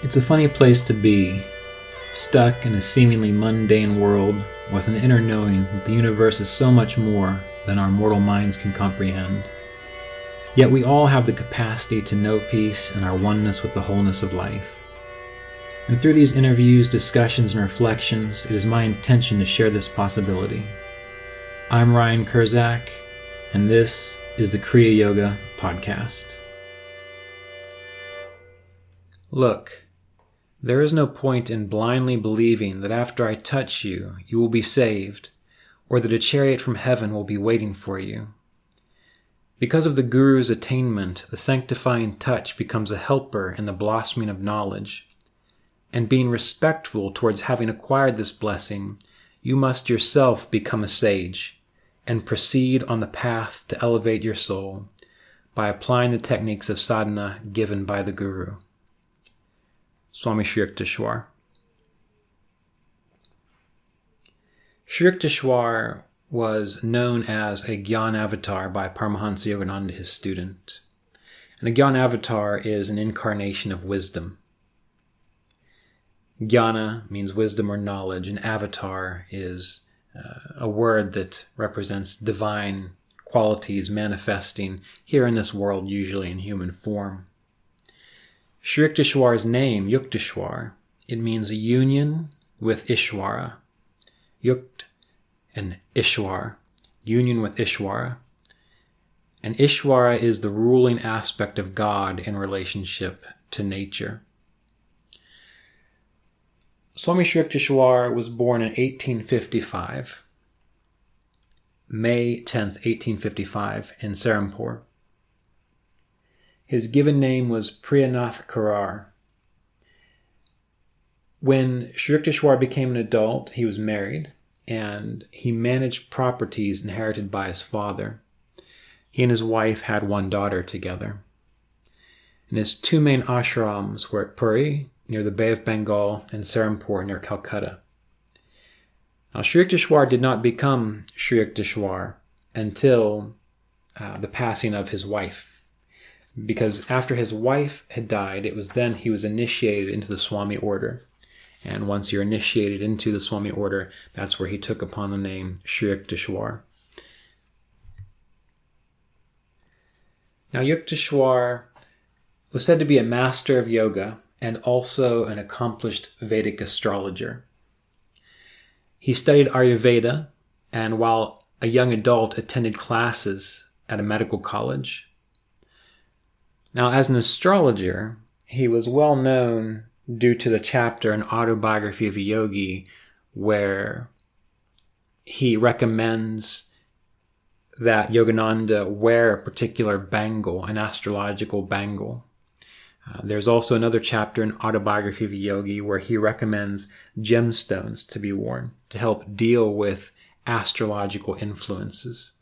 It's a funny place to be, stuck in a seemingly mundane world with an inner knowing that the universe is so much more than our mortal minds can comprehend. Yet we all have the capacity to know peace and our oneness with the wholeness of life. And through these interviews, discussions, and reflections, it is my intention to share this possibility. I'm Ryan Kurczak, and this is the Kriya Yoga podcast. Look, there is no point in blindly believing that after I touch you, you will be saved, or that a chariot from heaven will be waiting for you. Because of the Guru's attainment, the sanctifying touch becomes a helper in the blossoming of knowledge. And being respectful towards having acquired this blessing, you must yourself become a sage and proceed on the path to elevate your soul by applying the techniques of sadhana given by the Guru. Swami Sri Yukteswar. Sri Yukteswar was known as a Gyan avatar by Paramahansa Yogananda, his student. And a Gyan avatar is an incarnation of wisdom. Jnana means wisdom or knowledge, and avatar is a word that represents divine qualities manifesting here in this world, usually in human form. Sri Yukteswar's name, Yukteswar, it means a union with Ishwara. Yukt and Ishwar, union with Ishwara. And Ishwara is the ruling aspect of God in relationship to nature. Swami Sri Yukteswar was born in 1855, May 10th, 1855, in Serampore. His given name was Priyanath Karar. When Sri Yukteswar became an adult, he was married, and he managed properties inherited by his father. He and his wife had one daughter together. And his two main ashrams were at Puri, near the Bay of Bengal, and Serampore, near Calcutta. Now, Sri Yukteswar did not become Sri Yukteswar until the passing of his wife. Because after his wife had died, it was then he was initiated into the Swami order. And once you're initiated into the Swami order, that's where he took upon the name Sri Yukteswar. Now, Yukteswar was said to be a master of yoga and also an accomplished Vedic astrologer. He studied Ayurveda, and while a young adult attended classes at a medical college. Now, as an astrologer, he was well known due to the chapter in Autobiography of a Yogi where he recommends that Yogananda wear a particular bangle, an astrological bangle. There's also another chapter in Autobiography of a Yogi where he recommends gemstones to be worn to help deal with astrological influences.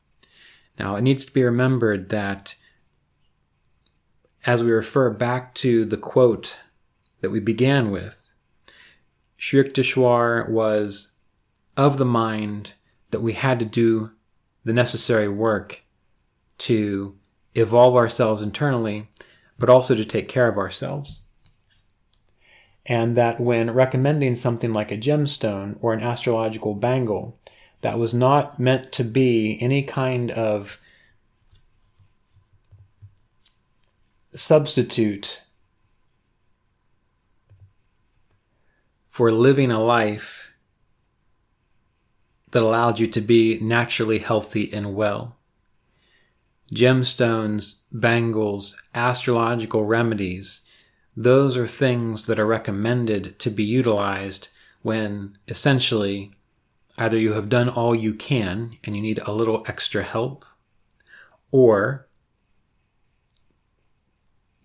Now, it needs to be remembered that as we refer back to the quote that we began with, Sri Yukteswar was of the mind that we had to do the necessary work to evolve ourselves internally, but also to take care of ourselves. And that when recommending something like a gemstone or an astrological bangle, that was not meant to be any kind of substitute for living a life that allowed you to be naturally healthy and well. Gemstones, bangles, astrological remedies, those are things that are recommended to be utilized when essentially either you have done all you can and you need a little extra help, or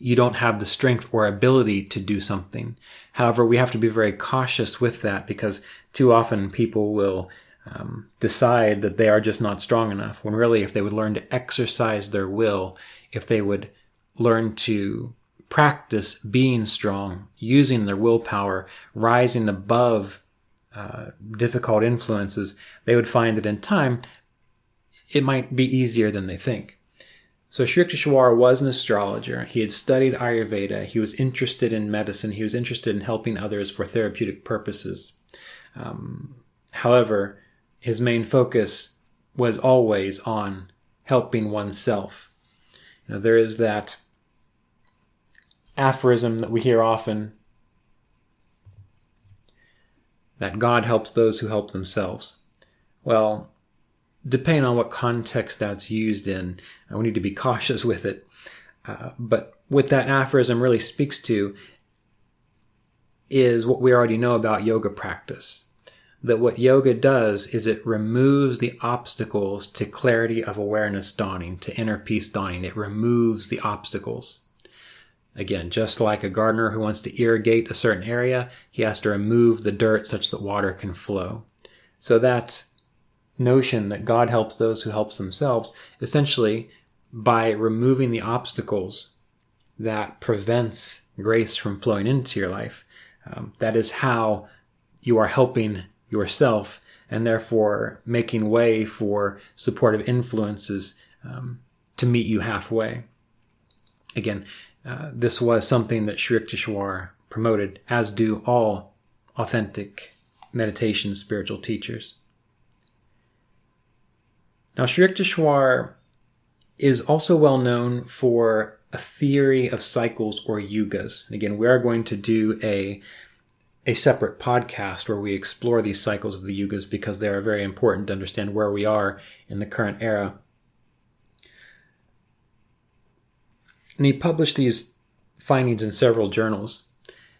you don't have the strength or ability to do something. However, we have to be very cautious with that because too often people will decide that they are just not strong enough, when really if they would learn to exercise their will, if they would learn to practice being strong, using their willpower, rising above difficult influences, they would find that in time it might be easier than they think. So Sri Yukteswar was an astrologer. He had studied Ayurveda. He was interested in medicine. He was interested in helping others for therapeutic purposes. However, his main focus was always on helping oneself. There is that aphorism that we hear often, that God helps those who help themselves. Well, depending on what context that's used in, we need to be cautious with it. But what that aphorism really speaks to is what we already know about yoga practice. That what yoga does is it removes the obstacles to clarity of awareness dawning, to inner peace dawning. It removes the obstacles. Again, just like a gardener who wants to irrigate a certain area, he has to remove the dirt such that water can flow. So that notion that God helps those who help themselves, essentially by removing the obstacles that prevents grace from flowing into your life, that is how you are helping yourself and therefore making way for supportive influences to meet you halfway. Again, this was something that Sri Yukteswar promoted, as do all authentic meditation spiritual teachers. Now, Sri Yukteswar is also well known for a theory of cycles or yugas. And again, we are going to do a separate podcast where we explore these cycles of the yugas because they are very important to understand where we are in the current era. And he published these findings in several journals.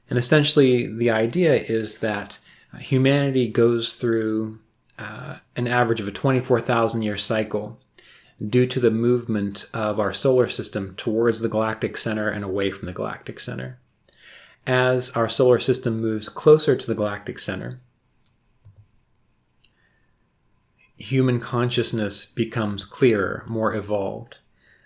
And essentially, the idea is that humanity goes through an average of a 24,000-year cycle due to the movement of our solar system towards the galactic center and away from the galactic center. As our solar system moves closer to the galactic center, human consciousness becomes clearer, more evolved.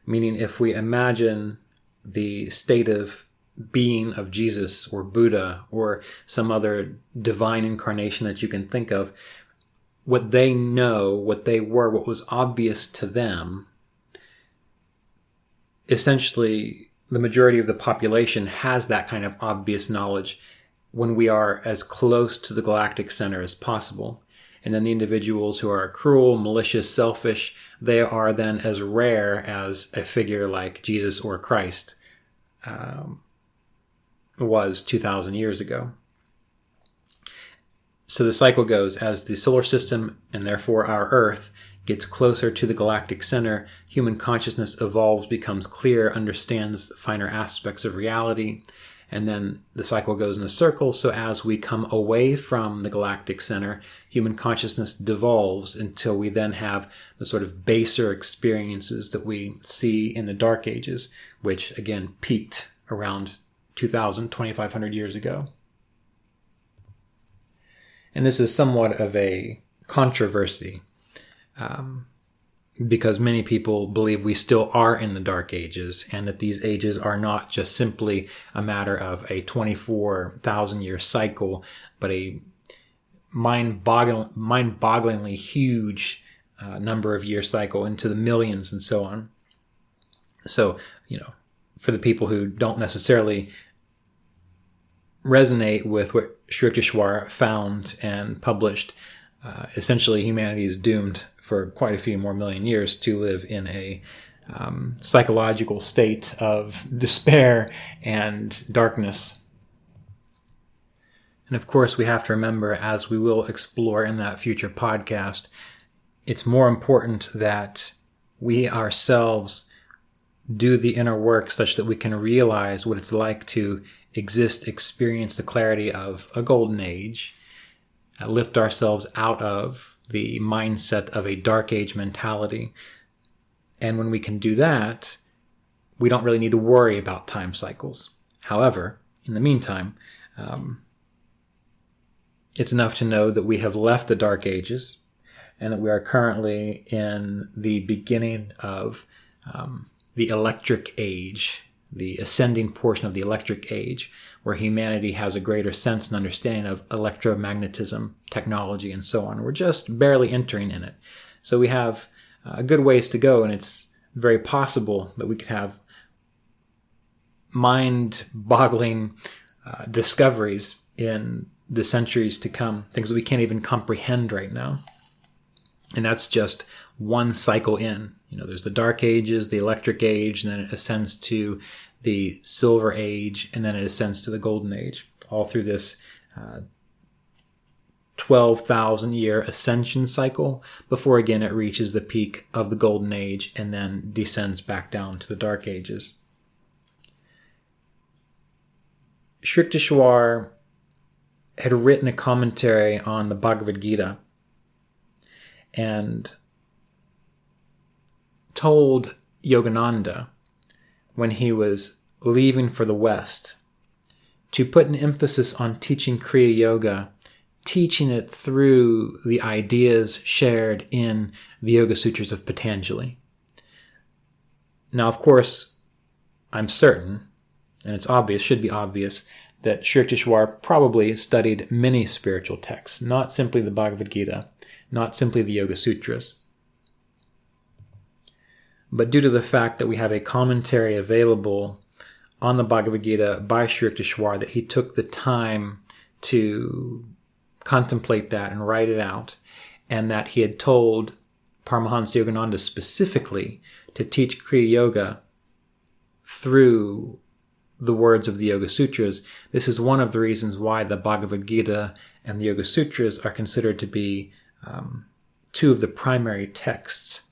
Meaning, if we imagine the state of being of Jesus or Buddha or some other divine incarnation that you can think of, what they know, what they were, what was obvious to them, essentially the majority of the population has that kind of obvious knowledge when we are as close to the galactic center as possible. And then the individuals who are cruel, malicious, selfish, they are then as rare as a figure like Jesus or Christ was 2,000 years ago. So the cycle goes, as the solar system, and therefore our Earth, gets closer to the galactic center, human consciousness evolves, becomes clear, understands finer aspects of reality, and then the cycle goes in a circle. So as we come away from the galactic center, human consciousness devolves until we then have the sort of baser experiences that we see in the Dark Ages, which again peaked around 2,500 years ago. And this is somewhat of a controversy because many people believe we still are in the Dark Ages and that these ages are not just simply a matter of a 24,000-year cycle, but a mind-bogglingly huge number of year cycle into the millions and so on. So, for the people who don't necessarily resonate with what Sri Yukteswar found and published, essentially humanity is doomed for quite a few more million years to live in a psychological state of despair and darkness. And of course, we have to remember, as we will explore in that future podcast, it's more important that we ourselves do the inner work such that we can realize what it's like to experience the clarity of a golden age, lift ourselves out of the mindset of a dark age mentality. And when we can do that, we don't really need to worry about time cycles. However, in the meantime, it's enough to know that we have left the Dark Ages and that we are currently in the beginning of the Electric Age, the ascending portion of the Electric Age, where humanity has a greater sense and understanding of electromagnetism, technology, and so on. We're just barely entering in it. So we have a good ways to go, and it's very possible that we could have mind-boggling discoveries in the centuries to come, things that we can't even comprehend right now. And that's just one cycle in. There's the Dark Ages, the Electric Age, and then it ascends to the Silver Age, and then it ascends to the Golden Age, all through this 12,000-year ascension cycle before again it reaches the peak of the Golden Age and then descends back down to the Dark Ages. Sri Yukteswar had written a commentary on the Bhagavad Gita and told Yogananda when he was leaving for the West to put an emphasis on teaching Kriya Yoga, teaching it through the ideas shared in the Yoga Sutras of Patanjali. Now, of course, I'm certain, and it's obvious, should be obvious, that Sri Yukteswar probably studied many spiritual texts, not simply the Bhagavad Gita, not simply the Yoga Sutras. But due to the fact that we have a commentary available on the Bhagavad Gita by Sri Yukteswar, that he took the time to contemplate that and write it out, and that he had told Paramahansa Yogananda specifically to teach Kriya Yoga through the words of the Yoga Sutras, this is one of the reasons why the Bhagavad Gita and the Yoga Sutras are considered to be two of the primary texts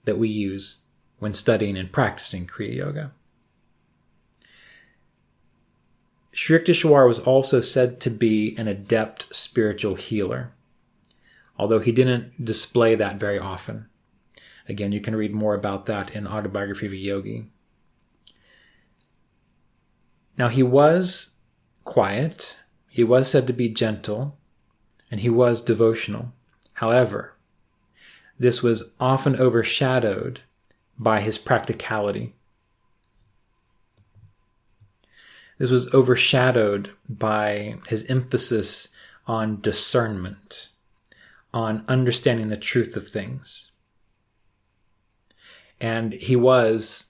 that we use when studying and practicing Kriya Yoga. Sri Yukteswar was also said to be an adept spiritual healer, although he didn't display that very often. Again, you can read more about that in Autobiography of a Yogi. Now, he was quiet, he was said to be gentle, and he was devotional. However, this was often overshadowed by his practicality. This was overshadowed by his emphasis on discernment, on understanding the truth of things. And he was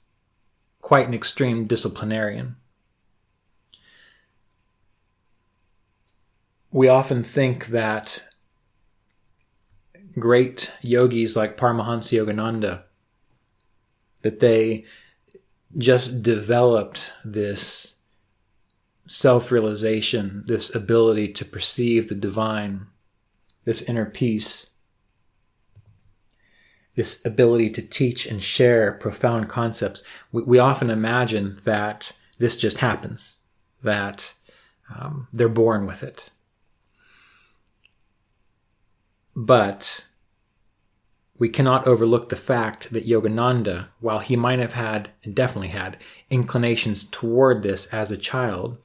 quite an extreme disciplinarian. We often think that great yogis like Paramahansa Yogananda, that they just developed this self-realization, this ability to perceive the divine, this inner peace, this ability to teach and share profound concepts. We often imagine that this just happens, that they're born with it. But we cannot overlook the fact that Yogananda, while he might have had, and definitely had, inclinations toward this as a child,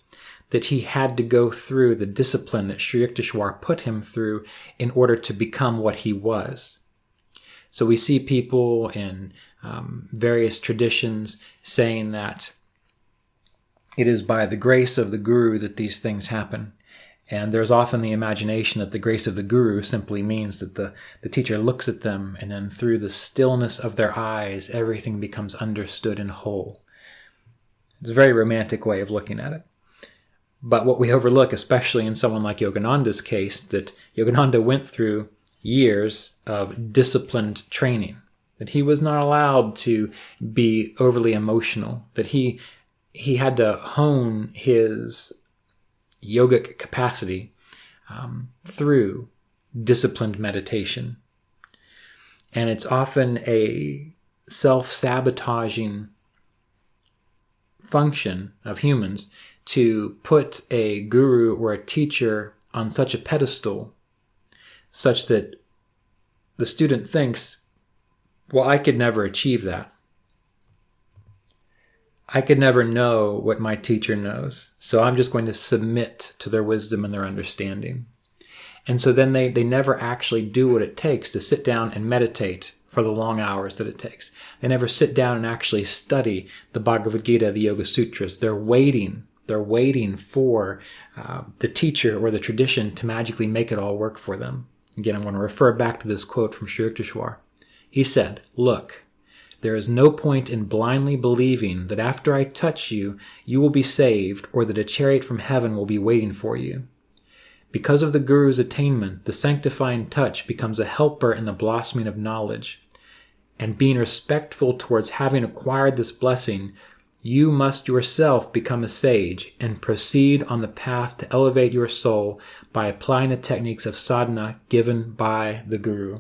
that he had to go through the discipline that Sri Yukteswar put him through in order to become what he was. So we see people in various traditions saying that it is by the grace of the Guru that these things happen. And there's often the imagination that the grace of the Guru simply means that the teacher looks at them and then through the stillness of their eyes, everything becomes understood and whole. It's a very romantic way of looking at it. But what we overlook, especially in someone like Yogananda's case, that Yogananda went through years of disciplined training, that he was not allowed to be overly emotional, that he had to hone his yogic capacity through disciplined meditation. And it's often a self-sabotaging function of humans to put a guru or a teacher on such a pedestal such that the student thinks, well, I could never achieve that. I could never know what my teacher knows, so I'm just going to submit to their wisdom and their understanding. And so then they never actually do what it takes to sit down and meditate for the long hours that it takes. They never sit down and actually study the Bhagavad Gita, the Yoga Sutras. They're waiting for the teacher or the tradition to magically make it all work for them. Again, I'm going to refer back to this quote from Sri Yukteswar. He said, "Look, There is no point in blindly believing that after I touch you, you will be saved, or that a chariot from heaven will be waiting for you. Because of the Guru's attainment, the sanctifying touch becomes a helper in the blossoming of knowledge. And being respectful towards having acquired this blessing, you must yourself become a sage and proceed on the path to elevate your soul by applying the techniques of sadhana given by the Guru.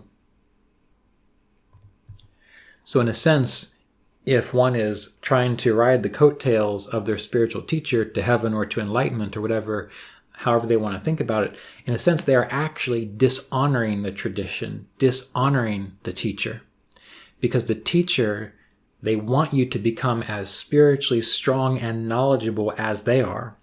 So in a sense, if one is trying to ride the coattails of their spiritual teacher to heaven or to enlightenment or whatever, however they want to think about it, in a sense they are actually dishonoring the tradition, dishonoring the teacher. Because the teacher, they want you to become as spiritually strong and knowledgeable as they are.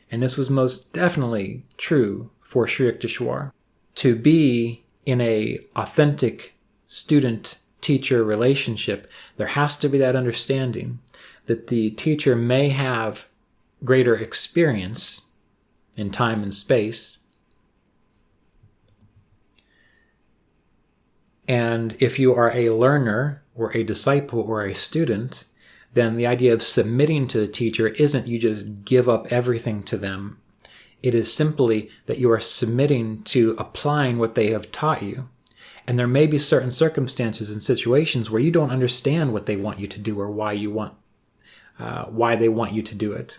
And this was most definitely true for Sri Yukteswar. To be in a authentic student-teacher relationship, there has to be that understanding that the teacher may have greater experience in time and space. And if you are a learner or a disciple or a student, then the idea of submitting to the teacher isn't you just give up everything to them. It is simply that you are submitting to applying what they have taught you. And there may be certain circumstances and situations where you don't understand what they want you to do or why they want you to do it.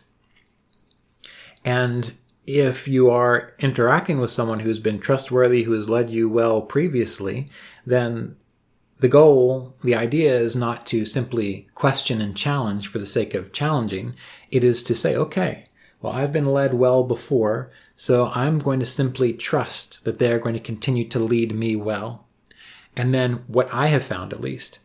And if you are interacting with someone who's been trustworthy, who has led you well previously, then the goal, the idea is not to simply question and challenge for the sake of challenging. It is to say, okay, well, I've been led well before, so I'm going to simply trust that they're going to continue to lead me well. And then what I have found, at least,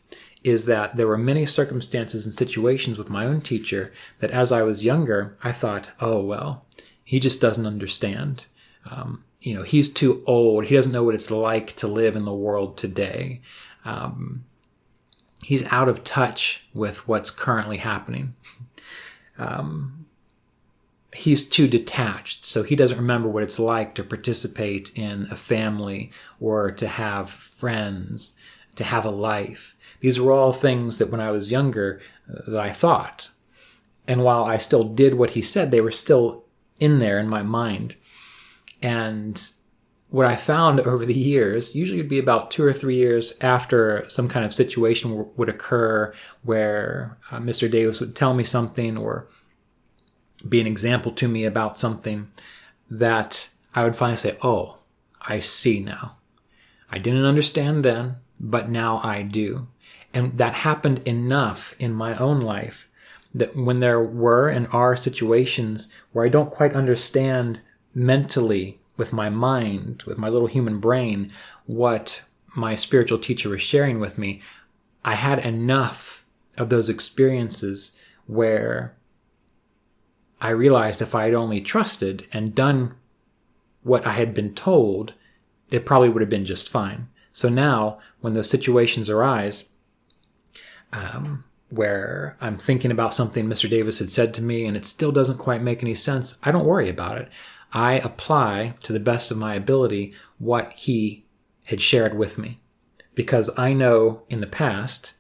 is that there were many circumstances and situations with my own teacher that as I was younger, I thought, oh, well, he just doesn't understand. He's too old. He doesn't know what it's like to live in the world today. He's out of touch with what's currently happening. He's too detached, so he doesn't remember what it's like to participate in a family or to have friends, to have a life. These were all things that when I was younger that I thought. And while I still did what he said, they were still in there in my mind. And what I found over the years, usually it would be about 2 or 3 years after some kind of situation would occur where Mr. Davis would tell me something or be an example to me about something, that I would finally say, oh, I see now. I didn't understand then, but now I do. And that happened enough in my own life that when there were and are situations where I don't quite understand mentally with my mind, with my little human brain, what my spiritual teacher was sharing with me, I had enough of those experiences where I realized if I had only trusted and done what I had been told, it probably would have been just fine. So now, when those situations arise, where I'm thinking about something Mr. Davis had said to me and it still doesn't quite make any sense, I don't worry about it. I apply to the best of my ability what he had shared with me. Because I know in the past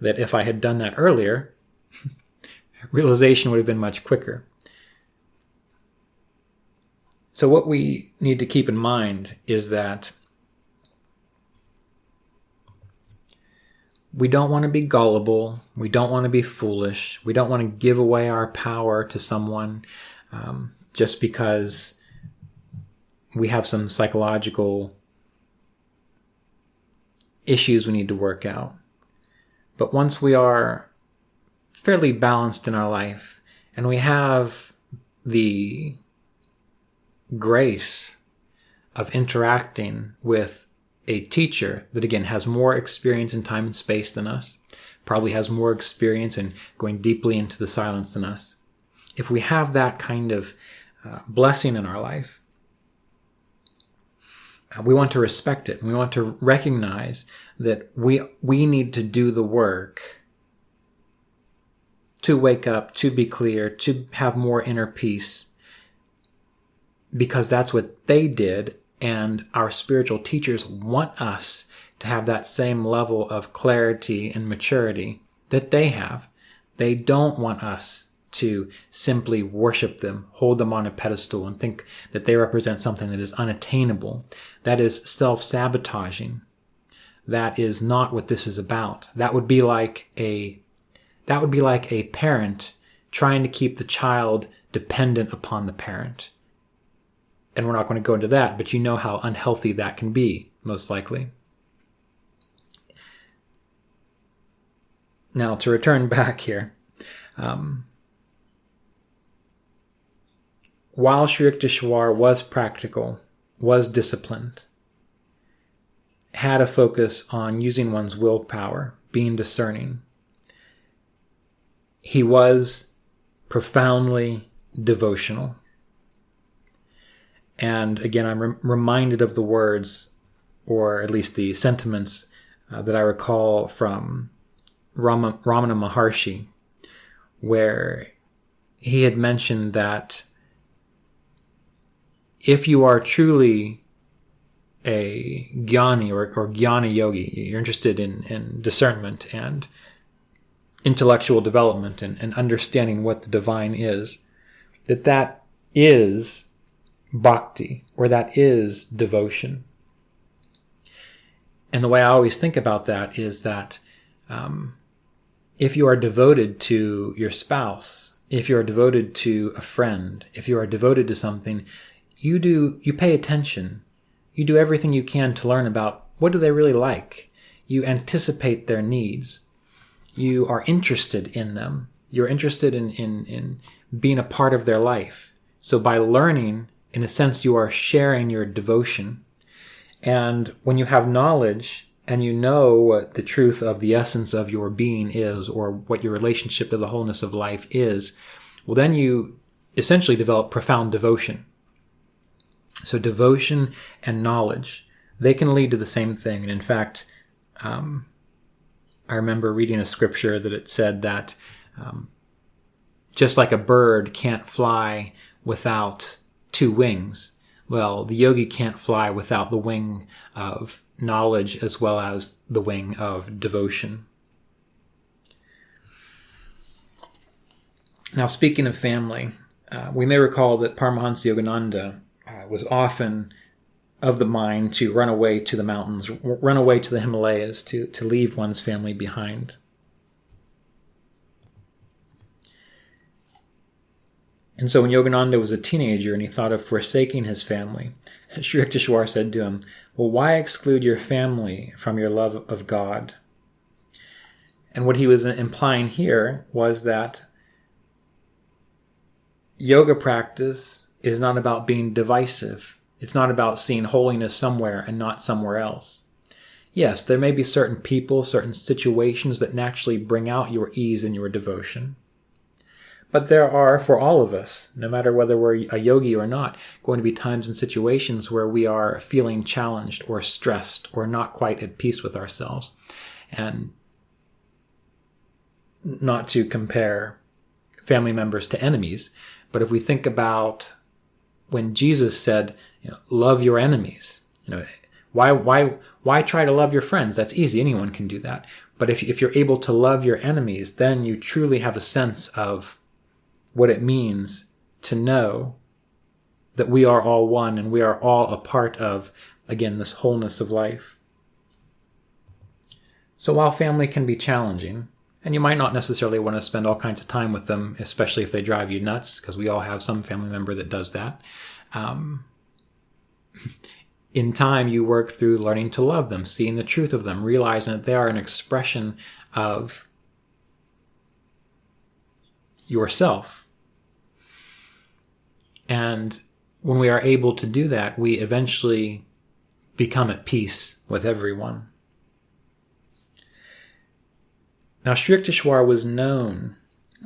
that if I had done that earlier, realization would have been much quicker. So what we need to keep in mind is that we don't want to be gullible. We don't want to be foolish. We don't want to give away our power to someone just because we have some psychological issues we need to work out. But once we are fairly balanced in our life and we have the grace of interacting with a teacher that, again, has more experience in time and space than us, probably has more experience in going deeply into the silence than us. If we have that kind of blessing in our life, we want to respect it. We want to recognize that we need to do the work to wake up, to be clear, to have more inner peace, because that's what they did, and our spiritual teachers want us to have that same level of clarity and maturity that they have. They don't want us to simply worship them, hold them on a pedestal, and think that they represent something that is unattainable. That is self-sabotaging. That is not what this is about. That would be like a parent trying to keep the child dependent upon the parent. And we're not going to go into that, but you know how unhealthy that can be, most likely. Now, to return back here, while Sri Yukteswar was practical, was disciplined, had a focus on using one's willpower, being discerning, he was profoundly devotional. And again, I'm reminded of the words, or at least the sentiments that I recall from Ramana Maharshi, where he had mentioned that if you are truly a jnani or jnana yogi, you're interested in discernment and intellectual development and understanding what the divine is, that is bhakti, or that is devotion. And the way I always think about that is that if you are devoted to your spouse, if you are devoted to a friend, if you are devoted to something, you pay attention. You do everything you can to learn about what do they really like. You anticipate their needs. You are interested in them. You're interested in being a part of their life. So by learning, in a sense, you are sharing your devotion. And when you have knowledge and you know what the truth of the essence of your being is, or what your relationship to the wholeness of life is, well, then you essentially develop profound devotion. So devotion and knowledge, they can lead to the same thing. And in fact, I remember reading a scripture that it said that just like a bird can't fly without two wings, well, the yogi can't fly without the wing of knowledge as well as the wing of devotion. Now, speaking of family, we may recall that Paramahansa Yogananda was often of the mind to run away to the mountains, run away to the Himalayas, to leave one's family behind. And so when Yogananda was a teenager and he thought of forsaking his family, Sri Yukteswar said to him, well, why exclude your family from your love of God? And what he was implying here was that yoga practice is not about being divisive. It's not about seeing holiness somewhere and not somewhere else. Yes, there may be certain people, certain situations that naturally bring out your ease and your devotion. But there are, for all of us, no matter whether we're a yogi or not, going to be times and situations where we are feeling challenged or stressed or not quite at peace with ourselves. And not to compare family members to enemies, but if we think about when Jesus said, love your enemies, why try to love your friends? That's easy. Anyone can do that. But if you're able to love your enemies, then you truly have a sense of what it means to know that we are all one and we are all a part of, again, this wholeness of life. So while family can be challenging, and you might not necessarily want to spend all kinds of time with them, especially if they drive you nuts, because we all have some family member that does that. In time, you work through learning to love them, seeing the truth of them, realizing that they are an expression of yourself. And when we are able to do that, we eventually become at peace with everyone. Now, Sri Yukteswar was known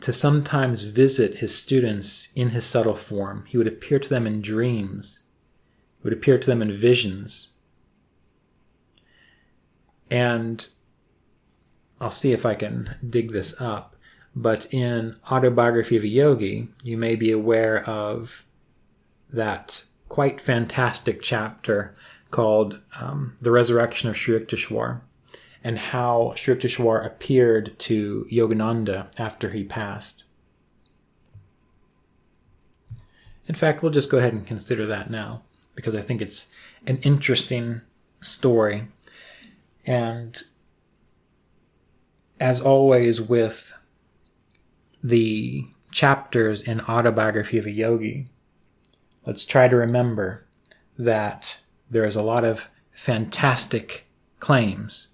to sometimes visit his students in his subtle form. He would appear to them in dreams. He would appear to them in visions. And I'll see if I can dig this up, but in Autobiography of a Yogi, you may be aware of that quite fantastic chapter called The Resurrection of Sri Yukteswar. and how Sri Yukteswar appeared to Yogananda after he passed. In fact, we'll just go ahead and consider that now, because I think it's an interesting story. And as always with the chapters in Autobiography of a Yogi, let's try to remember that there is a lot of fantastic claims.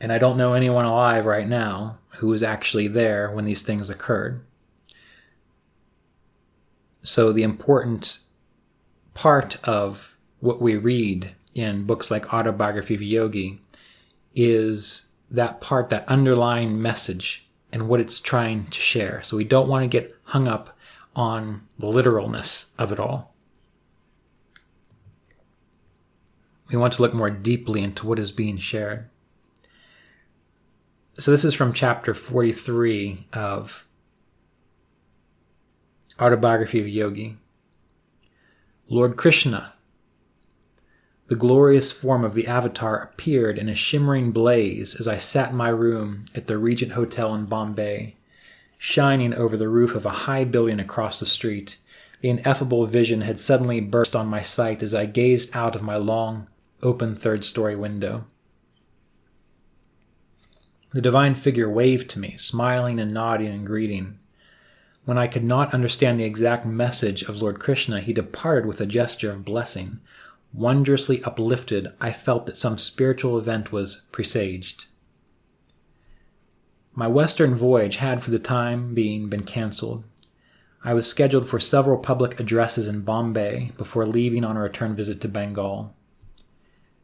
And I don't know anyone alive right now who was actually there when these things occurred. So the important part of what we read in books like Autobiography of a Yogi is that part, that underlying message and what it's trying to share. So we don't want to get hung up on the literalness of it all. We want to look more deeply into what is being shared. So this is from chapter 43 of Autobiography of a Yogi. Lord Krishna, the glorious form of the avatar, appeared in a shimmering blaze as I sat in my room at the Regent Hotel in Bombay, shining over the roof of a high building across the street. The ineffable vision had suddenly burst on my sight as I gazed out of my long, open third-story window. The divine figure waved to me, smiling and nodding and greeting. When I could not understand the exact message of Lord Krishna, he departed with a gesture of blessing. Wondrously uplifted, I felt that some spiritual event was presaged. My Western voyage had for the time being been cancelled. I was scheduled for several public addresses in Bombay before leaving on a return visit to Bengal.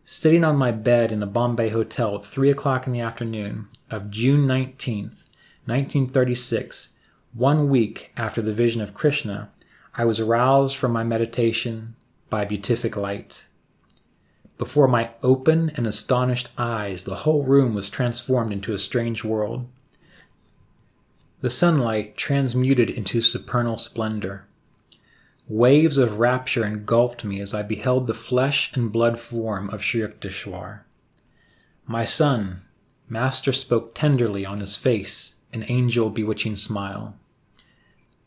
Sitting on my bed in a Bombay hotel at 3 o'clock in the afternoon of June 19th, 1936, 1 week after the vision of Krishna, I was aroused from my meditation by a beatific light. Before my open and astonished eyes, the whole room was transformed into a strange world. The sunlight transmuted into supernal splendor. Waves of rapture engulfed me as I beheld the flesh and blood form of Sri Yukteswar. My son, Master spoke tenderly on his face, an angel bewitching smile.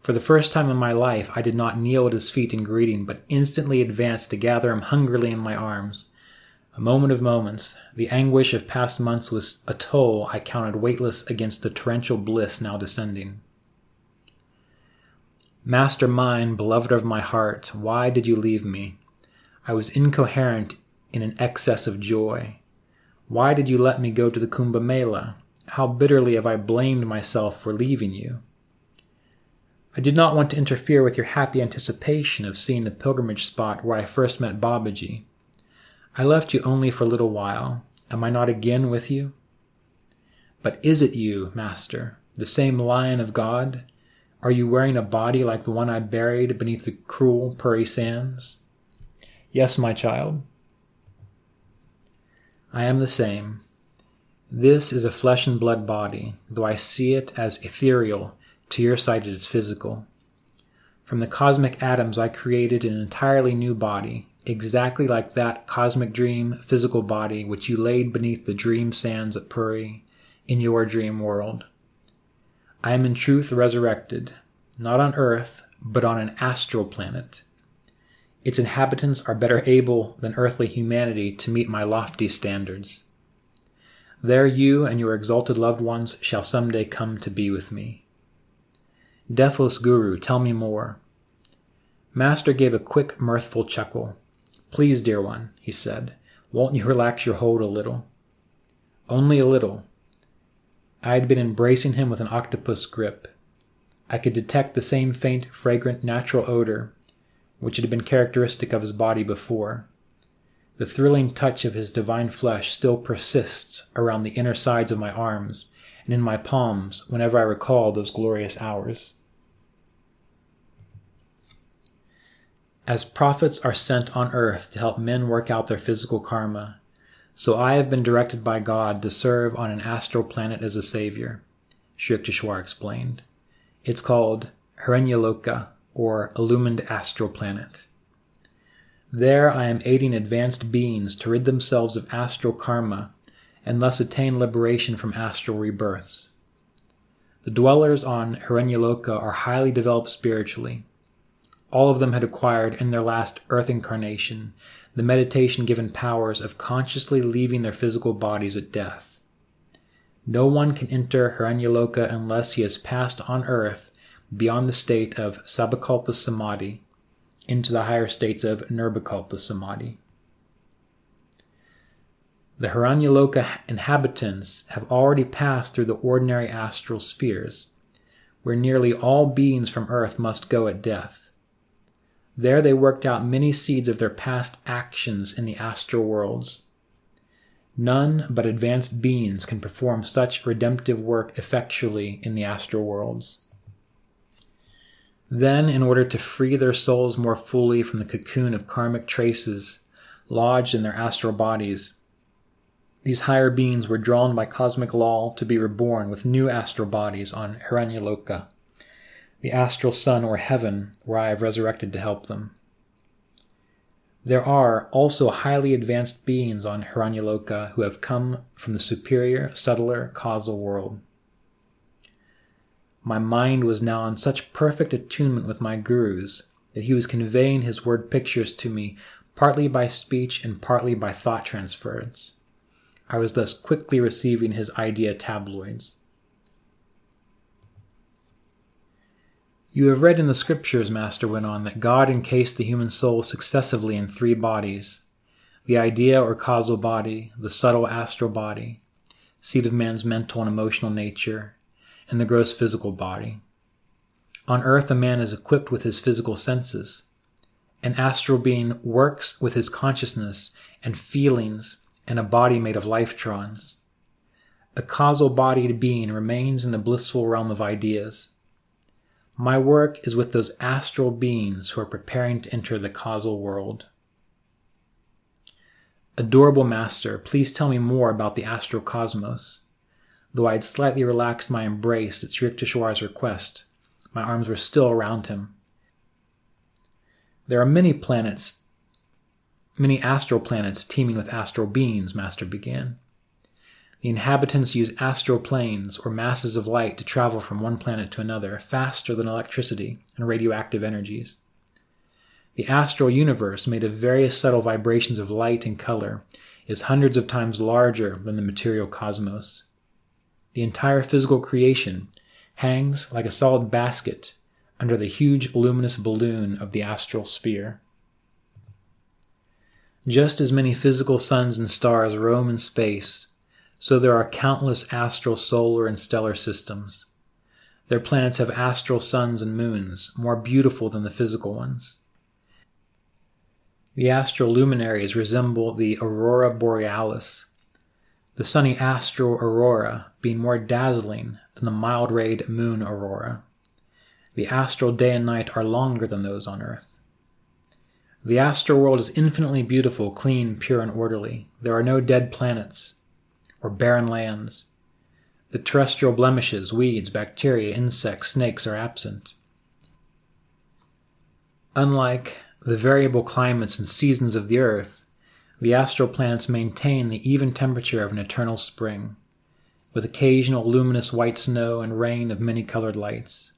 For the first time in my life, I did not kneel at his feet in greeting, but instantly advanced to gather him hungrily in my arms. A moment of moments, the anguish of past months was a toll I counted weightless against the torrential bliss now descending. Master mine, beloved of my heart, why did you leave me? I was incoherent in an excess of joy. Why did you let me go to the Kumbh Mela? How bitterly have I blamed myself for leaving you. I did not want to interfere with your happy anticipation of seeing the pilgrimage spot where I first met Babaji. I left you only for a little while. Am I not again with you? But is it you, Master, the same Lion of God? Are you wearing a body like the one I buried beneath the cruel Puri sands? Yes, my child. I am the same. This is a flesh and blood body, though I see it as ethereal. To your sight it is physical. From the cosmic atoms I created an entirely new body, exactly like that cosmic dream physical body which you laid beneath the dream sands at Puri in your dream world. I am in truth resurrected, not on earth, but on an astral planet. Its inhabitants are better able than earthly humanity to meet my lofty standards. There you and your exalted loved ones shall someday come to be with me. Deathless Guru, tell me more. Master gave a quick, mirthful chuckle. Please, dear one, he said, won't you relax your hold a little? Only a little. I had been embracing him with an octopus grip. I could detect the same faint, fragrant, natural odor which had been characteristic of his body before. The thrilling touch of his divine flesh still persists around the inner sides of my arms and in my palms whenever I recall those glorious hours. As prophets are sent on earth to help men work out their physical karma, so I have been directed by God to serve on an astral planet as a savior, Sri Yukteswar explained. It's called Hiranyaloka, or Illumined Astral Planet. There I am aiding advanced beings to rid themselves of astral karma and thus attain liberation from astral rebirths. The dwellers on Hiranyaloka are highly developed spiritually. All of them had acquired in their last earth incarnation the meditation-given powers of consciously leaving their physical bodies at death. No one can enter Hiranyaloka unless he has passed on earth beyond the state of Sabbakalpa Samadhi into the higher states of Nirvikalpa Samadhi. The Hiranyaloka inhabitants have already passed through the ordinary astral spheres, where nearly all beings from earth must go at death. There they worked out many seeds of their past actions in the astral worlds. None but advanced beings can perform such redemptive work effectually in the astral worlds. Then, in order to free their souls more fully from the cocoon of karmic traces lodged in their astral bodies, these higher beings were drawn by cosmic law to be reborn with new astral bodies on Hiranyaloka, the astral sun or heaven where I have resurrected to help them. There are also highly advanced beings on Hiranyaloka who have come from the superior, subtler causal world. My mind was now in such perfect attunement with my gurus that he was conveying his word pictures to me partly by speech and partly by thought transference. I was thus quickly receiving his idea tabloids. You have read in the scriptures, Master went on, that God encased the human soul successively in 3 bodies: the idea or causal body, the subtle astral body, seat of man's mental and emotional nature, and the gross physical body. On earth, a man is equipped with his physical senses. An astral being works with his consciousness and feelings and a body made of lifetrons. A causal-bodied being remains in the blissful realm of ideas. My work is with those astral beings who are preparing to enter the causal world. Adorable Master, please tell me more about the astral cosmos. Though I had slightly relaxed my embrace at Sri Yukteswar's request, my arms were still around him. There are many astral planets teeming with astral beings, Master began. The inhabitants use astral planes or masses of light to travel from one planet to another faster than electricity and radioactive energies. The astral universe, made of various subtle vibrations of light and color, is hundreds of times larger than the material cosmos. The entire physical creation hangs like a solid basket under the huge luminous balloon of the astral sphere. Just as many physical suns and stars roam in space, so there are countless astral solar and stellar systems. Their planets have astral suns and moons, more beautiful than the physical ones. The astral luminaries resemble the aurora borealis, the sunny astral aurora being more dazzling than the mild-rayed moon aurora. The astral day and night are longer than those on earth. The astral world is infinitely beautiful, clean, pure, and orderly. There are no dead planets or barren lands. The terrestrial blemishes, weeds, bacteria, insects, snakes are absent. Unlike the variable climates and seasons of the earth, the astral planets maintain the even temperature of an eternal spring, with occasional luminous white snow and rain of many-colored lights.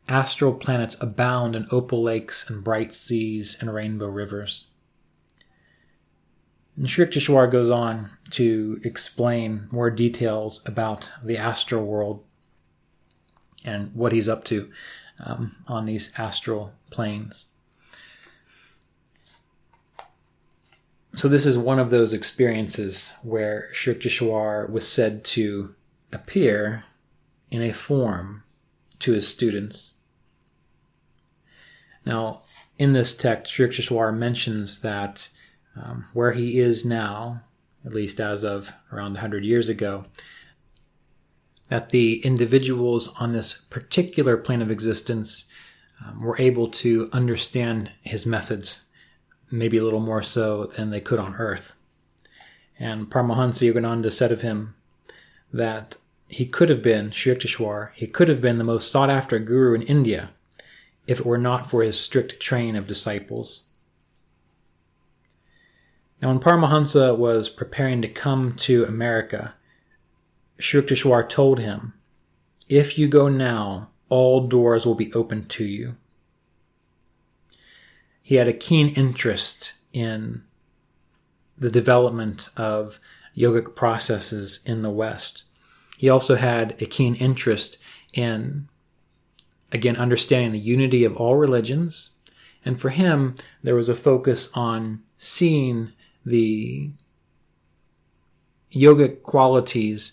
Astral planets abound in opal lakes and bright seas and rainbow rivers. And Sri Yukteswar goes on to explain more details about the astral world and what he's up to on these astral planes. So this is one of those experiences where Sri Yukteswar was said to appear in a form to his students. Now, in this text, Sri Yukteswar mentions that where he is now, at least as of around 100 years ago, that the individuals on this particular plane of existence were able to understand his methods, maybe a little more so than they could on earth. And Paramahansa Yogananda said of him that he could have been, Sri Yukteswar, he could have been the most sought-after guru in India if it were not for his strict train of disciples. Now, when Paramahansa was preparing to come to America, Sri Yukteswar told him, "If you go now, all doors will be open to you." He had a keen interest in the development of yogic processes in the West. He also had a keen interest in, again, understanding the unity of all religions. And for him, there was a focus on seeing the yogic qualities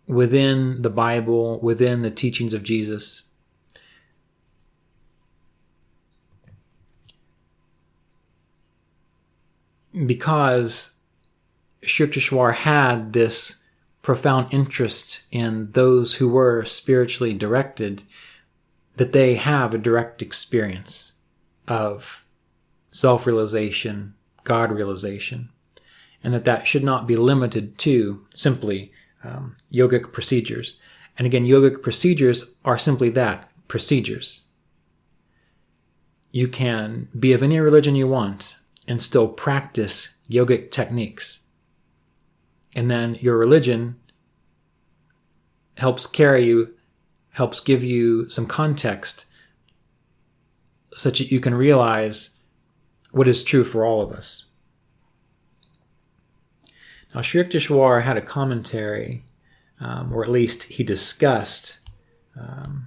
within the Bible, within the teachings of Jesus. Because Sri Yukteswar had this profound interest in those who were spiritually directed, that they have a direct experience of self-realization, God realization, and that should not be limited to simply yogic procedures. And again, yogic procedures are simply that, procedures. You can be of any religion you want and still practice yogic techniques. And then your religion helps carry you, helps give you some context such that you can realize what is true for all of us. Now, Sri Yukteswar had a commentary, or at least he discussed, kind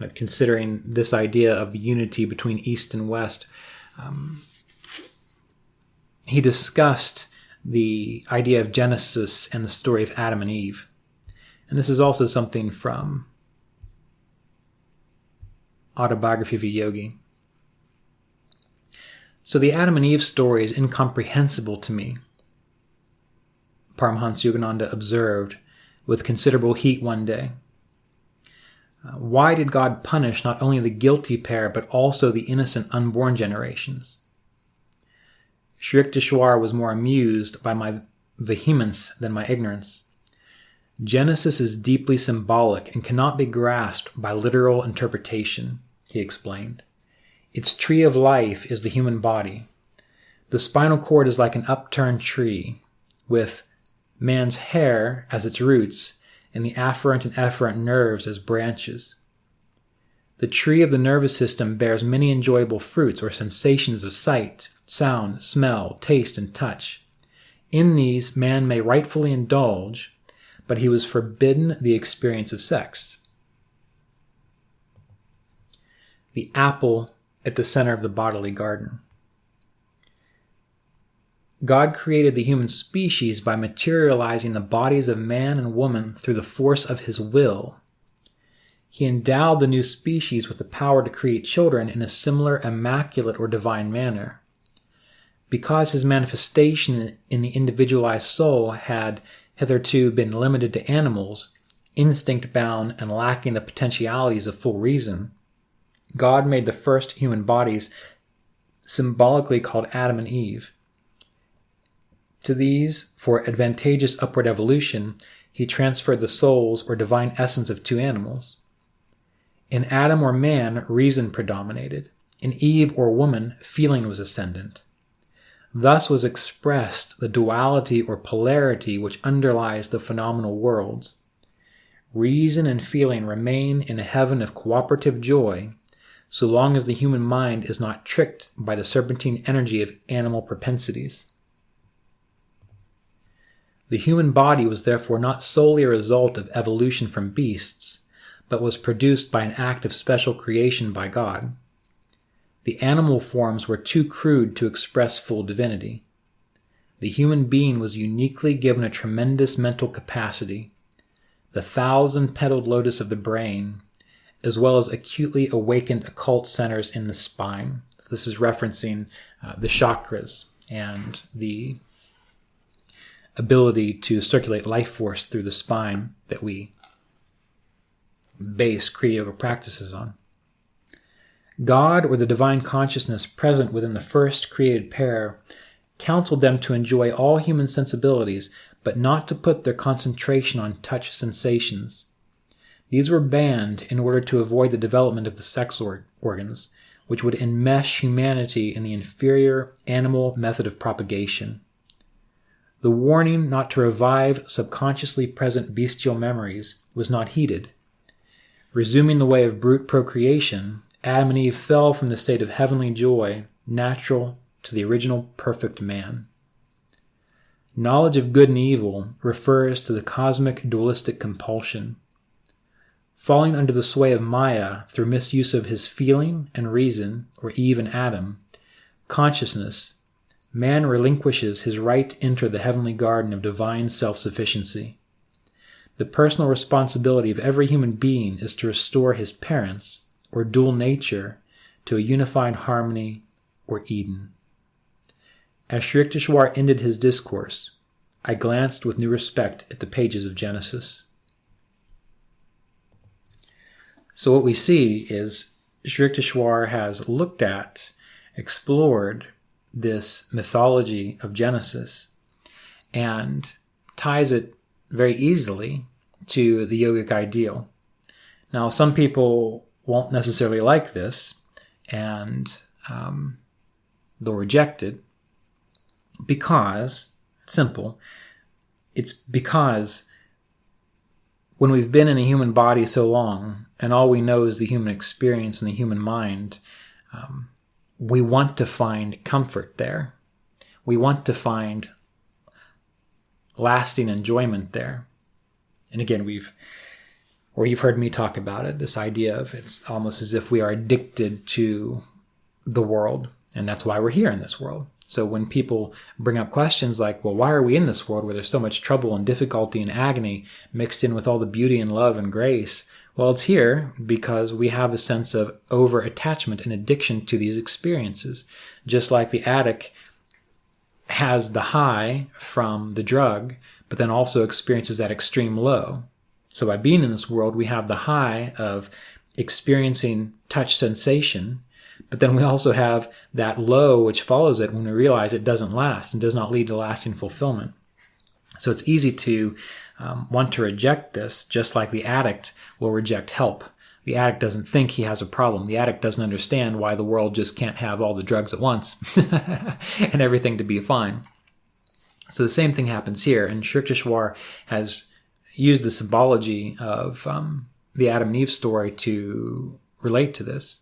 of considering this idea of the unity between East and West. He discussed the idea of Genesis and the story of Adam and Eve. And this is also something from Autobiography of a Yogi. So the Adam and Eve story is incomprehensible to me, Paramahansa Yogananda observed with considerable heat one day. Why did God punish not only the guilty pair, but also the innocent unborn generations? Sri Yukteswar was more amused by my vehemence than my ignorance. Genesis is deeply symbolic and cannot be grasped by literal interpretation, he explained. Its tree of life is the human body. The spinal cord is like an upturned tree, with man's hair as its roots and the afferent and efferent nerves as branches. The tree of the nervous system bears many enjoyable fruits or sensations of sight, sound, smell, taste, and touch. In these, man may rightfully indulge, but he was forbidden the experience of sex. The apple at the center of the bodily garden. God created the human species by materializing the bodies of man and woman through the force of his will. He endowed the new species with the power to create children in a similar immaculate or divine manner. Because his manifestation in the individualized soul had hitherto been limited to animals, instinct-bound and lacking the potentialities of full reason, God made the first human bodies symbolically called Adam and Eve. To these, for advantageous upward evolution, he transferred the souls or divine essence of two animals. In Adam or man, reason predominated. In Eve or woman, feeling was ascendant. Thus was expressed the duality or polarity which underlies the phenomenal worlds. Reason and feeling remain in a heaven of cooperative joy, so long as the human mind is not tricked by the serpentine energy of animal propensities. The human body was therefore not solely a result of evolution from beasts, but was produced by an act of special creation by God. The animal forms were too crude to express full divinity. The human being was uniquely given a tremendous mental capacity, the 1,000-petaled lotus of the brain, as well as acutely awakened occult centers in the spine. So this is referencing the chakras and the ability to circulate life force through the spine that we base Kriya Yoga practices on. God, or the divine consciousness present within the first created pair, counseled them to enjoy all human sensibilities, but not to put their concentration on touch sensations. These were banned in order to avoid the development of the sex organs, which would enmesh humanity in the inferior animal method of propagation. The warning not to revive subconsciously present bestial memories was not heeded. Resuming the way of brute procreation, Adam and Eve fell from the state of heavenly joy, natural to the original perfect man. Knowledge of good and evil refers to the cosmic dualistic compulsion. Falling under the sway of Maya through misuse of his feeling and reason, or Eve and Adam, consciousness, man relinquishes his right to enter the heavenly garden of divine self-sufficiency. The personal responsibility of every human being is to restore his parents, or dual nature, to a unified harmony, or Eden. As Sri Yukteswar ended his discourse, I glanced with new respect at the pages of Genesis. So what we see is Sri Yukteswar has looked at, explored this mythology of Genesis, and ties it very easily to the yogic ideal. Now, some people won't necessarily like this, and they'll reject it because, simple, it's because when we've been in a human body so long, and all we know is the human experience and the human mind, we want to find comfort there. We want to find lasting enjoyment there. And again, you've heard me talk about it, this idea of it's almost as if we are addicted to the world, and that's why we're here in this world. So when people bring up questions like, well, why are we in this world where there's so much trouble and difficulty and agony mixed in with all the beauty and love and grace? Well, it's here because we have a sense of over-attachment and addiction to these experiences. Just like the addict has the high from the drug, but then also experiences that extreme low. So by being in this world, we have the high of experiencing touch sensation, but then we also have that low which follows it when we realize it doesn't last and does not lead to lasting fulfillment. So it's easy to want to reject this, just like the addict will reject help. The addict doesn't think he has a problem. The addict doesn't understand why the world just can't have all the drugs at once and everything to be fine. So the same thing happens here, and Sri Yukteswar has used the symbology of the Adam and Eve story to relate to this.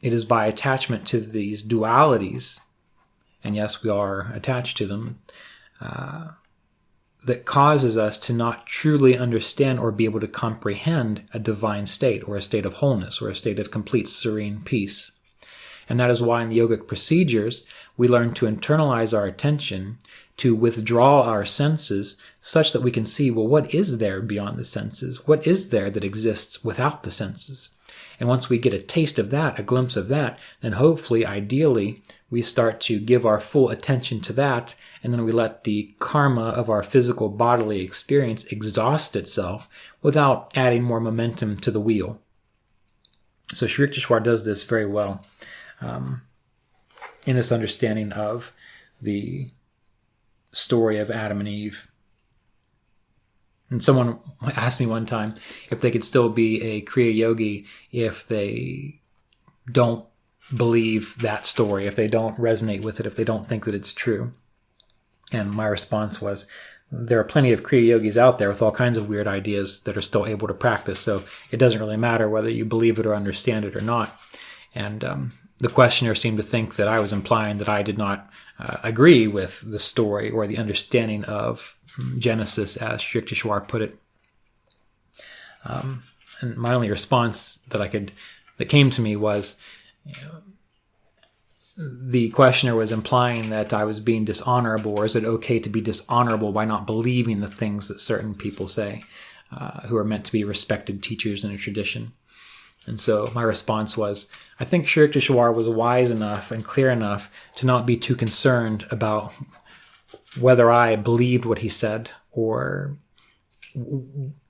It is by attachment to these dualities, and yes, we are attached to them, that causes us to not truly understand or be able to comprehend a divine state or a state of wholeness or a state of complete serene peace. And that is why in the yogic procedures, we learn to internalize our attention, to withdraw our senses such that we can see, well, what is there beyond the senses? What is there that exists without the senses? And once we get a taste of that, a glimpse of that, then hopefully, ideally, we start to give our full attention to that, and then we let the karma of our physical bodily experience exhaust itself without adding more momentum to the wheel. So Sri Yukteswar does this very well in this understanding of the story of Adam and Eve. And someone asked me one time if they could still be a Kriya Yogi if they don't believe that story, if they don't resonate with it, if they don't think that it's true. And my response was, there are plenty of Kriya Yogis out there with all kinds of weird ideas that are still able to practice, so it doesn't really matter whether you believe it or understand it or not. And the questioner seemed to think that I was implying that I did not agree with the story or the understanding of Genesis, as Sri Yukteswar put it. And my only response that came to me was, the questioner was implying that I was being dishonorable, or is it okay to be dishonorable by not believing the things that certain people say, who are meant to be respected teachers in a tradition? And so my response was, I think Sri Yukteswar was wise enough and clear enough to not be too concerned about whether I believed what he said, or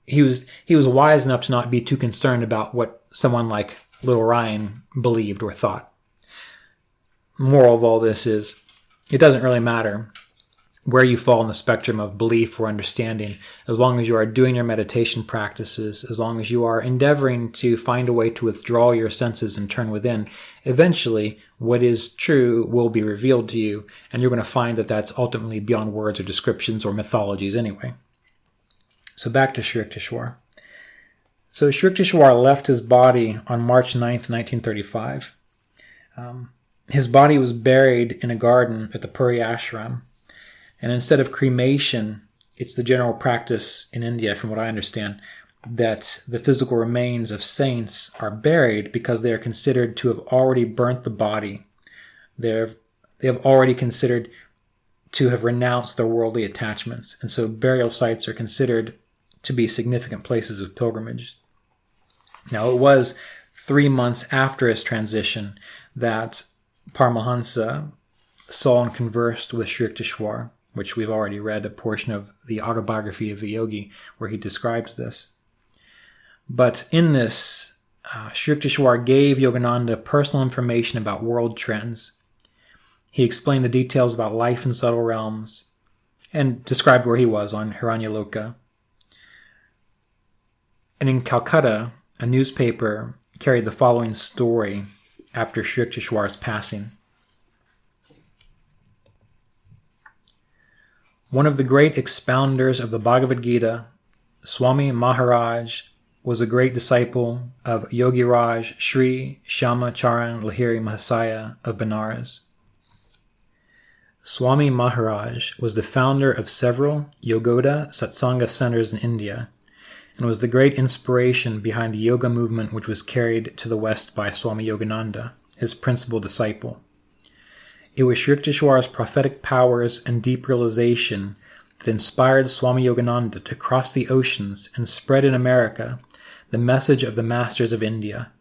he was wise enough to not be too concerned about what someone like little Ryan believed or thought. Moral of all this is, it doesn't really matter where you fall in the spectrum of belief or understanding, as long as you are doing your meditation practices, as long as you are endeavoring to find a way to withdraw your senses and turn within, eventually what is true will be revealed to you, and you're going to find that that's ultimately beyond words or descriptions or mythologies anyway. So back to Sri Yukteswar. So Sri Yukteswar left his body on March 9th, 1935. His body was buried in a garden at the Puri Ashram. And instead of cremation, it's the general practice in India, from what I understand, that the physical remains of saints are buried because they are considered to have already burnt the body. They have already considered to have renounced their worldly attachments. And so burial sites are considered to be significant places of pilgrimage. Now, it was 3 months after his transition that Paramahansa saw and conversed with Sri Yukteswar, which we've already read a portion of the autobiography of a yogi where he describes this. But in this, Sri Yukteswar gave Yogananda personal information about world trends. He explained the details about life in subtle realms and described where he was on Hiranyaloka. And in Calcutta, a newspaper carried the following story after Sri Yukteswar's passing. One of the great expounders of the Bhagavad Gita, Swami Maharaj, was a great disciple of Yogiraj Sri Shama Charan Lahiri Mahasaya of Benares. Swami Maharaj was the founder of several Yogoda Satsanga centers in India and was the great inspiration behind the yoga movement which was carried to the West by Swami Yogananda, his principal disciple. It was Sri Yukteswar's prophetic powers and deep realization that inspired Swami Yogananda to cross the oceans and spread in America the message of the masters of India.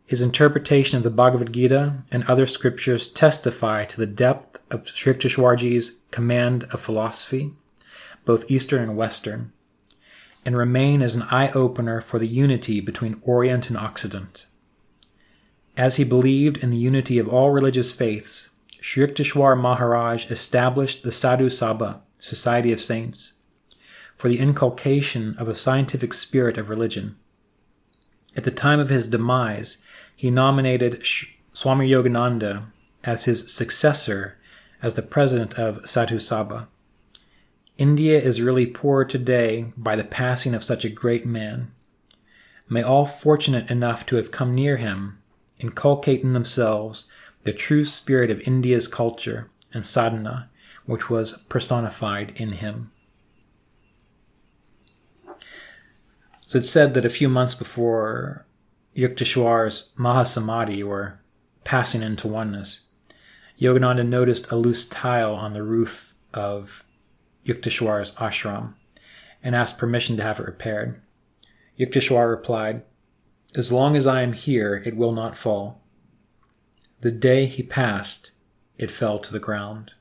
His interpretation of the Bhagavad Gita and other scriptures testify to the depth of Sri Yukteswarji's command of philosophy, both Eastern and Western, and remain as an eye-opener for the unity between Orient and Occident. As he believed in the unity of all religious faiths, Sri Yukteswar Maharaj established the Sadhu Sabha, Society of Saints, for the inculcation of a scientific spirit of religion. At the time of his demise, he nominated Swami Yogananda as his successor as the president of Sadhu Sabha. India is really poor today by the passing of such a great man. May all fortunate enough to have come near him inculcate in themselves the true spirit of India's culture and sadhana, which was personified in him. So it's said that a few months before Yukteswar's Mahasamadhi, or passing into oneness, Yogananda noticed a loose tile on the roof of Yukteswar's ashram and asked permission to have it repaired. Yukteswar replied, "As long as I am here, it will not fall." The day he passed, it fell to the ground.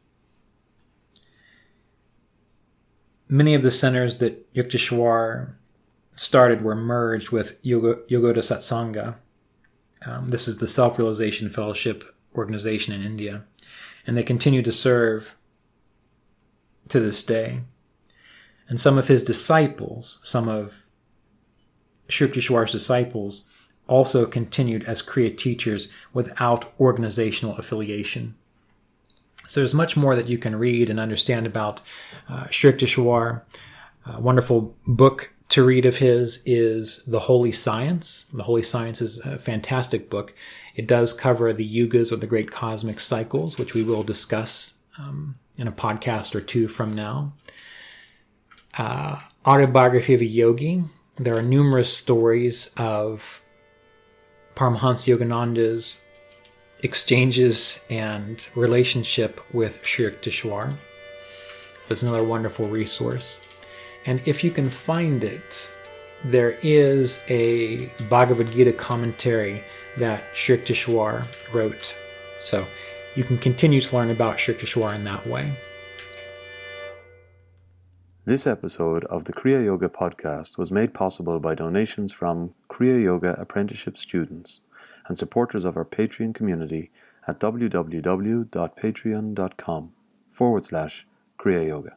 Many of the centers that Yukteswar started were merged with Yogoda Satsanga. This is the Self-Realization Fellowship organization in India, and they continue to serve to this day. And some of his disciples, some of Sri Yukteswar's disciples, also continued as Kriya teachers without organizational affiliation. So there's much more that you can read and understand about Sri Yukteswar. A wonderful book to read of his is The Holy Science. The Holy Science is a fantastic book. It does cover the yugas or the great cosmic cycles, which we will discuss in a podcast or two from now. Autobiography of a Yogi. There are numerous stories of Paramahansa Yogananda's exchanges and relationship with Sri Yukteswar. So it's another wonderful resource. And if you can find it, there is a Bhagavad Gita commentary that Sri Yukteswar wrote. So you can continue to learn about Sri Yukteswar in that way. This episode of the Kriya Yoga podcast was made possible by donations from Kriya Yoga apprenticeship students and supporters of our Patreon community at www.patreon.com/Kriya Kriya Yoga.